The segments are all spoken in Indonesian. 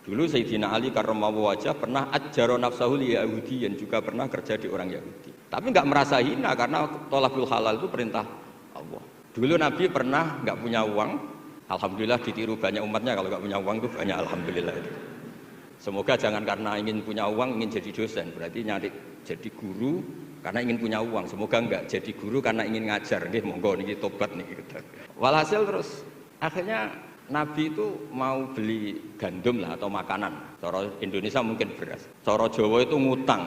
Dulu Sayyidina Ali karramallahu wajhah pernah ajjaro nafsahu li Yahudiyin, juga pernah kerja di orang Yahudi. Tapi nggak merasa hina karena thalabul halal itu perintah Allah. Dulu Nabi pernah nggak punya uang, alhamdulillah ditiru banyak umatnya kalau nggak punya uang itu banyak alhamdulillah itu. Semoga jangan karena ingin punya uang ingin jadi dosen, berarti nyari jadi guru karena ingin punya uang. Semoga enggak jadi guru karena ingin ngajar. Nggih monggo niki tobat niki. Walhasil terus akhirnya Nabi itu mau beli gandum lah atau makanan. Cara Indonesia mungkin beras. Cara Jawa itu ngutang.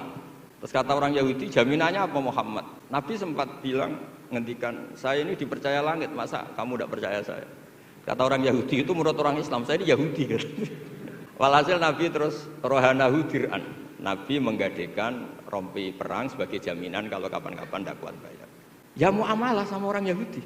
Terus kata orang Yahudi, jaminannya apa Muhammad? Nabi sempat bilang ngendikan, saya ini dipercaya langit, masa kamu tidak percaya saya? Kata orang Yahudi itu menurut orang Islam, saya ini Yahudi kan. Walhasil Nabi terus rohanahu dir'an. Nabi menggadekan rompi perang sebagai jaminan kalau kapan-kapan tidak kuat bayar. Ya muamalah sama orang Yahudi.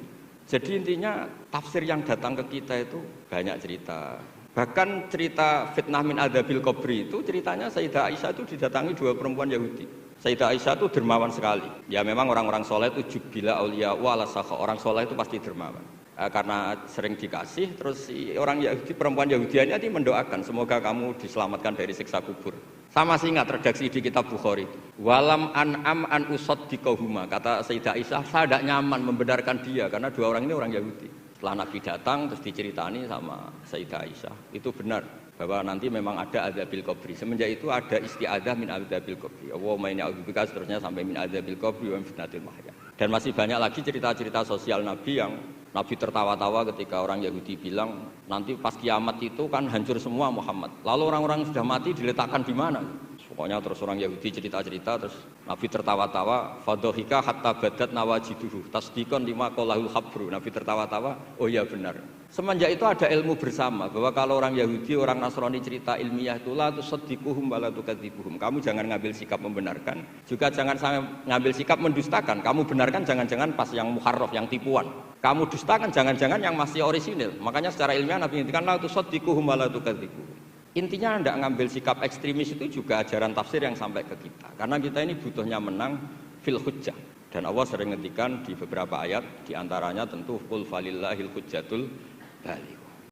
Jadi intinya tafsir yang datang ke kita itu banyak cerita. Bahkan cerita fitnah min adzabil qabri itu ceritanya Sayyidah Aisyah itu didatangi dua perempuan Yahudi. Sayyidah Aisyah itu dermawan sekali. Ya memang orang-orang soleh itu jubila auliya wa ala sakha. Orang soleh itu pasti dermawan. Karena sering dikasih, terus orang Yahudi, perempuan Yahudianya itu mendoakan semoga kamu diselamatkan dari siksa kubur. Sama sih ingat redaksi di kitab Bukhari. Walam an'am an usaddiqahuma, kata Sayyidah Aisyah, saya tidak nyaman membenarkan dia karena dua orang ini orang Yahudi. Setelah Nabi datang terus diceritani sama Sayyidah Aisyah, itu benar bahwa nanti memang ada adzabil qabri. Semenjak itu ada isti'adzah min adzabil qabri. Allahumma inni a'udzubika seterusnya sampai min adzabil qabri wa min fitnatil mahya. Dan masih banyak lagi cerita-cerita sosial Nabi yang Nabi tertawa-tawa ketika orang Yahudi bilang nanti pas kiamat itu kan hancur semua Muhammad. Lalu orang-orang sudah mati diletakkan di mana? Pokoknya terus orang Yahudi cerita-cerita terus Nabi tertawa-tawa fadhahika hatta badat nawajiduhu tasdiqan lima qalahul habru. Nabi tertawa-tawa, oh iya benar. Semenjak itu ada ilmu bersama bahwa kalau orang Yahudi, orang Nasrani cerita ilmiah itu la tusaddiquhum wa la tukadzibuhum. Kamu jangan ngambil sikap membenarkan, juga jangan sampai ngambil sikap mendustakan. Kamu benarkan jangan-jangan pas yang muharraf, yang tipuan. Kamu dustakan jangan-jangan yang masih orisinil. Makanya secara ilmiah Nabi ngendikan la tusaddiquhum wa la tukadzibuhum. Intinya tidak ngambil sikap ekstremis itu juga ajaran tafsir yang sampai ke kita. Karena kita ini butuhnya menang fil hujjah. Dan Allah sering ngendikan di beberapa ayat, diantaranya tentu qul falillahil hujjatul balik.